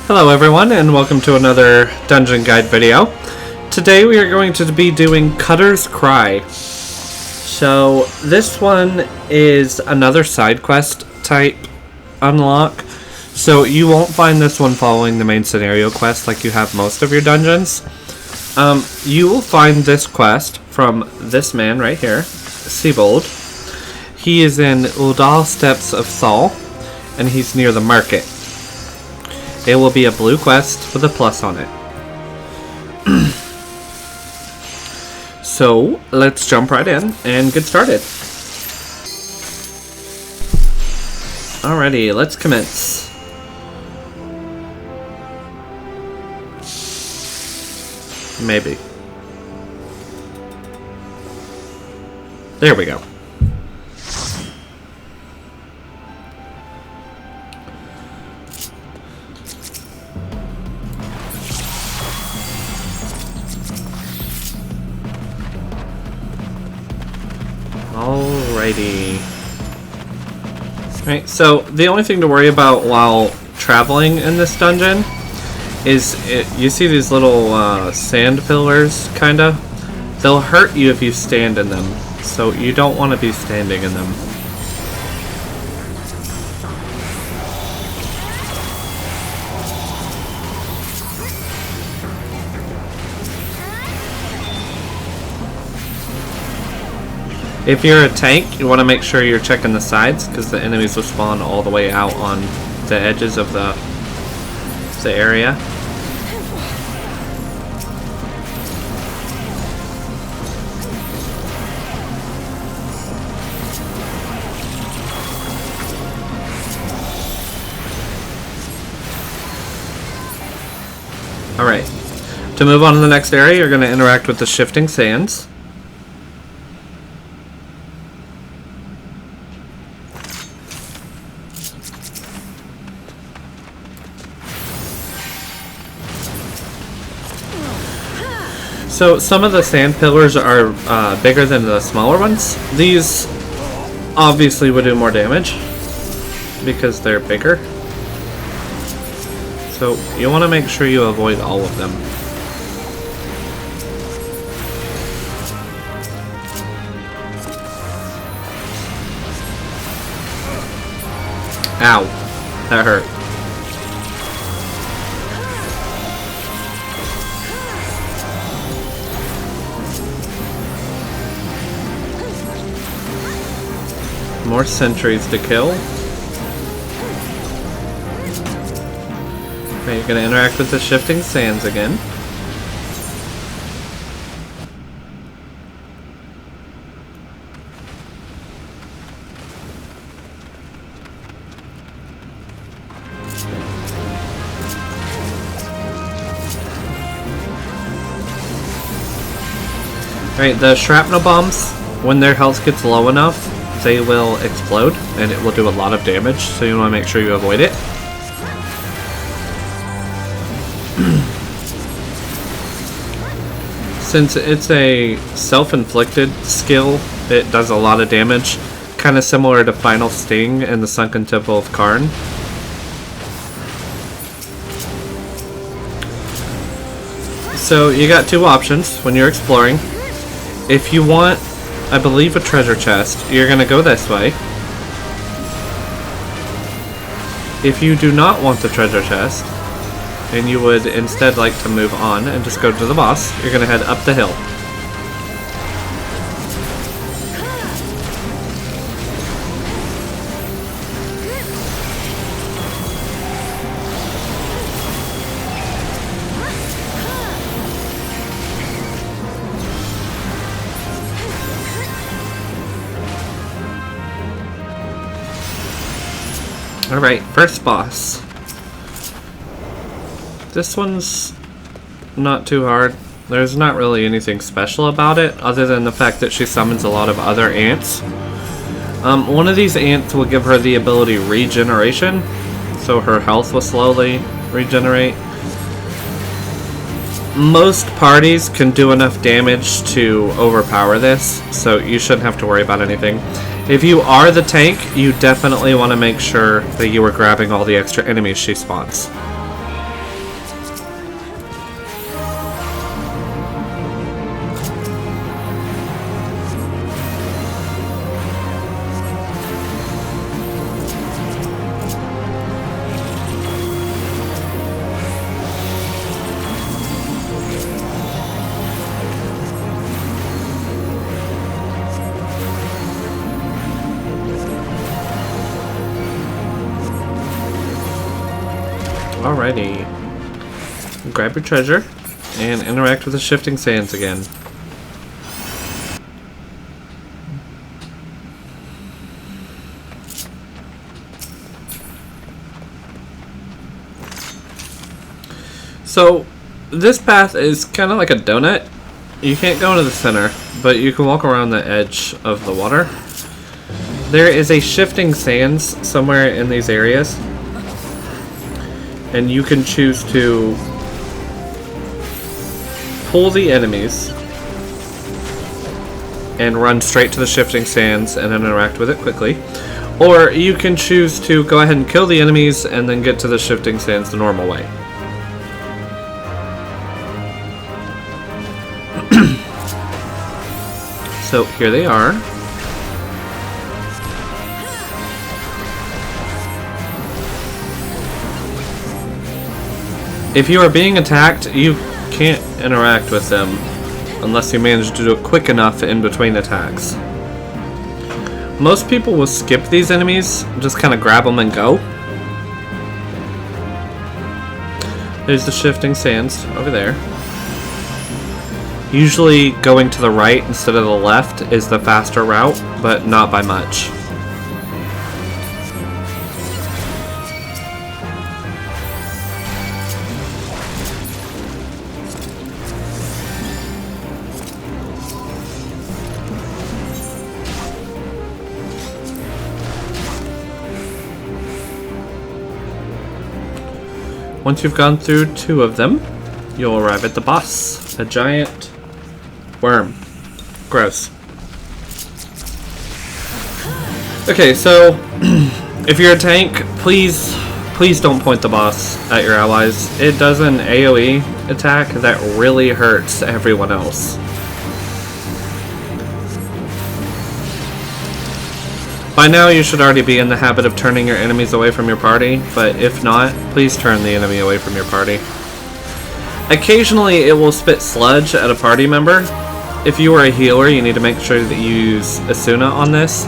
Hello everyone, and welcome to another Dungeon Guide video. Today we are going to be doing Cutter's Cry. So this one is another side quest type unlock. So you won't find this one following the main scenario quest like you have most of your dungeons. You will find this quest from this man right here, Siebold. He is in Udal Steppes of Thal, and he's near the market. It will be a blue quest with a plus on it. So, let's jump right in and get started. Alrighty, let's commence. Maybe. There we go. Alrighty. Alright, so the only thing to worry about while traveling in this dungeon is you see these little sand pillars, kinda? They'll hurt you if you stand in them, so you don't want to be standing in them. If you're a tank, you want to make sure you're checking the sides, because the enemies will spawn all the way out on the edges of the area. Alright, to move on to the next area, you're going to interact with the shifting sands. So some of the sand pillars are bigger than the smaller ones. These obviously would do more damage because they're bigger. So you want to make sure you avoid all of them. Ow, that hurt. More sentries to kill. Okay, you're going to interact with the shifting sands again. Alright, the shrapnel bombs, when their health gets low enough, they will explode, and it will do a lot of damage, so you want to make sure you avoid it. Since it's a self-inflicted skill, it does a lot of damage, kind of similar to Final Sting in the Sunken Temple of Karn. So you got two options when you're exploring. If you want, I believe, a treasure chest, you're going to go this way. If you do not want the treasure chest, and you would instead like to move on and just go to the boss, you're going to head up the hill. Alright, first boss. This one's not too hard. There's not really anything special about it, other than the fact that she summons a lot of other ants. One of these ants will give her the ability Regeneration, so her health will slowly regenerate. Most parties can do enough damage to overpower this, so you shouldn't have to worry about anything. If you are the tank, you definitely want to make sure that you are grabbing all the extra enemies she spawns. Alrighty. Grab your treasure and interact with the shifting sands again. So, this path is kind of like a donut. You can't go into the center, but you can walk around the edge of the water. There is a shifting sands somewhere in these areas, and you can choose to pull the enemies and run straight to the shifting sands and interact with it quickly. Or you can choose to go ahead and kill the enemies and then get to the shifting sands the normal way. So here they are. If you are being attacked, you can't interact with them unless you manage to do it quick enough in between attacks. Most people will skip these enemies, just kind of grab them and go. There's the shifting sands over there. Usually going to the right instead of the left is the faster route, but not by much. Once you've gone through 2 of them, you'll arrive at the boss, a giant worm. Gross. Okay, so if you're a tank, please don't point the boss at your allies. It does an AoE attack that really hurts everyone else. By now you should already be in the habit of turning your enemies away from your party, but if not, please turn the enemy away from your party. Occasionally it will spit sludge at a party member. If you are a healer, you need to make sure that you use Asuna on this.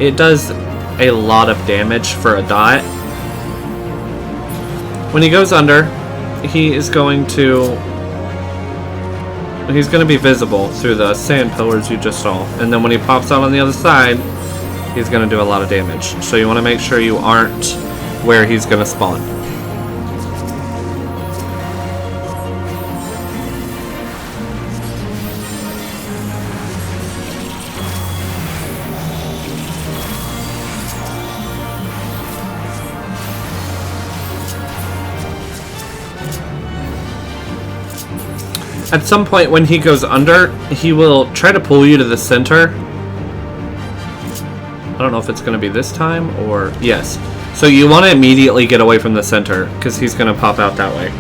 It does a lot of damage for a dot. When he goes under, he's going to be visible through the sand pillars you just saw. And then when he pops out on the other side, he's going to do a lot of damage. So you want to make sure you aren't where he's going to spawn. At some point when he goes under, he will try to pull you to the center. I don't know if it's going to be this time or... Yes. So you want to immediately get away from the center, because he's going to pop out that way.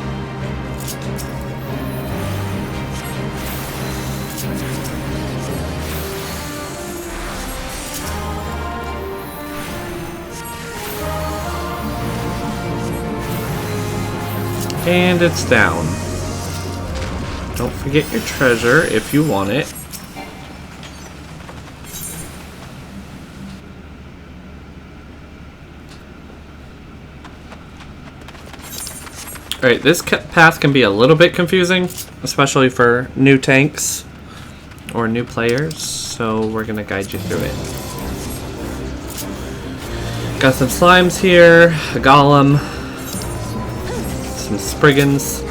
And it's down. Don't forget your treasure if you want it. Alright, this path can be a little bit confusing, especially for new tanks or new players, so we're going to guide you through it. Got some slimes here, a golem, some spriggans.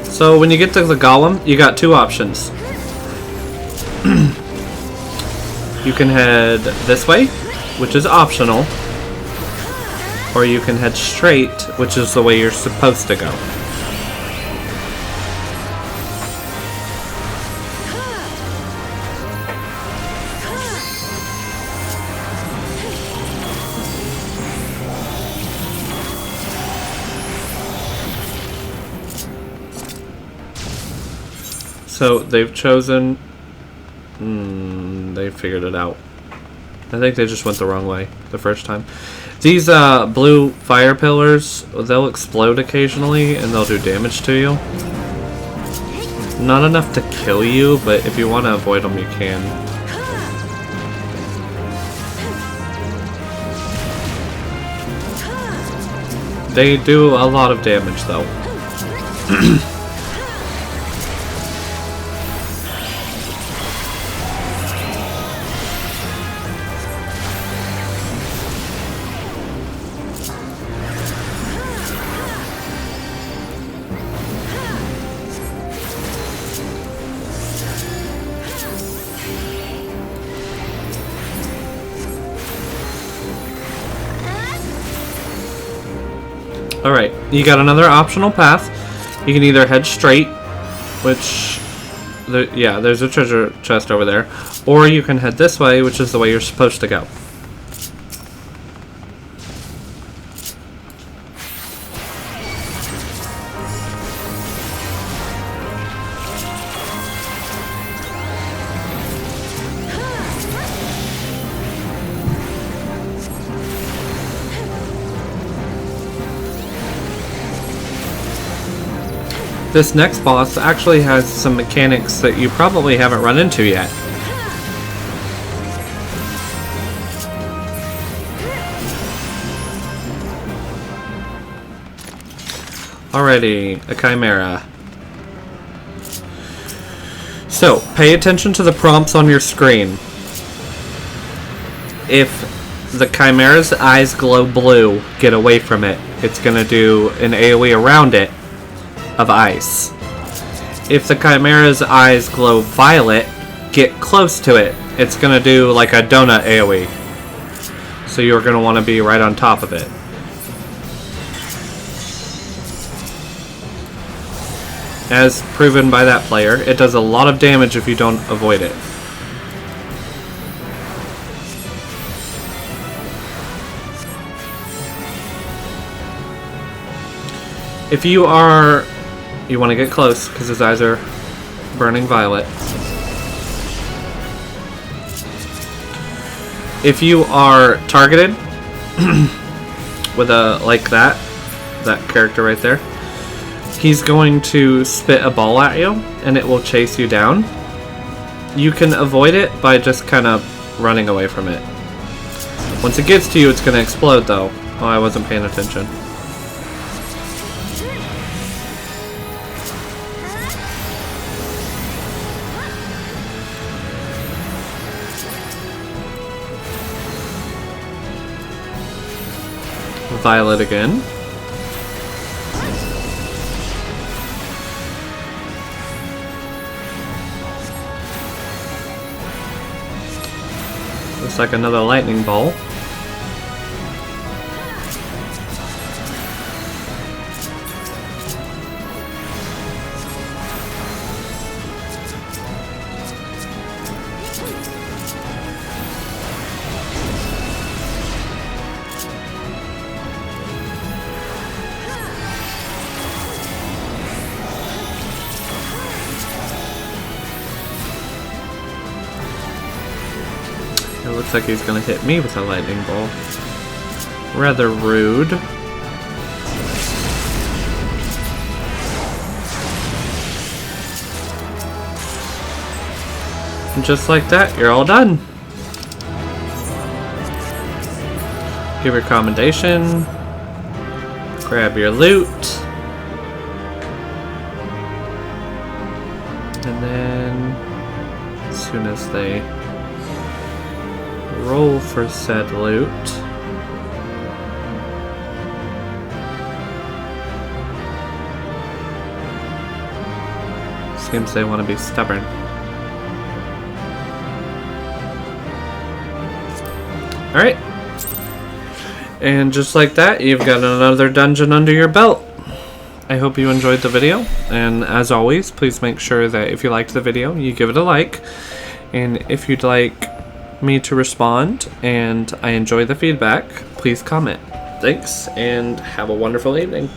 So when you get to the golem, you got 2 options. You can head this way, which is optional, or you can head straight, which is the way you're supposed to go. So they've chosen... they figured it out. I think they just went the wrong way the first time. These blue fire pillars, they'll explode occasionally and they'll do damage to you. Not enough to kill you, but if you want to avoid them, you can. They do a lot of damage though. Alright, you got another optional path. You can either head straight, which, yeah, there's a treasure chest over there, or you can head this way, which is the way you're supposed to go. This next boss actually has some mechanics that you probably haven't run into yet. Alrighty, a chimera. So, pay attention to the prompts on your screen. If the chimera's eyes glow blue, get away from it. It's gonna do an AoE around it of ice. If the chimera's eyes glow violet, get close to it. It's gonna do like a donut AoE. So you're gonna want to be right on top of it. As proven by that player, it does a lot of damage if you don't avoid it. If you want to get close because his eyes are burning violet. If you are targeted with a like that character right there, he's going to spit a ball at you and it will chase you down. You can avoid it by just kind of running away from it. Once it gets to you, it's going to explode though. Oh, I wasn't paying attention. Violet again. Looks like another lightning ball. It looks like he's gonna hit me with a lightning ball. Rather rude. And just like that, you're all done. Give your commendation. Grab your loot. And then, as soon as they roll for said loot, seems they want to be stubborn. Alright. And just like that, you've got another dungeon under your belt. I hope you enjoyed the video, and as always, please make sure that if you liked the video, you give it a like, and if you'd like me to respond and I enjoy the feedback, please comment. Thanks, and have a wonderful evening.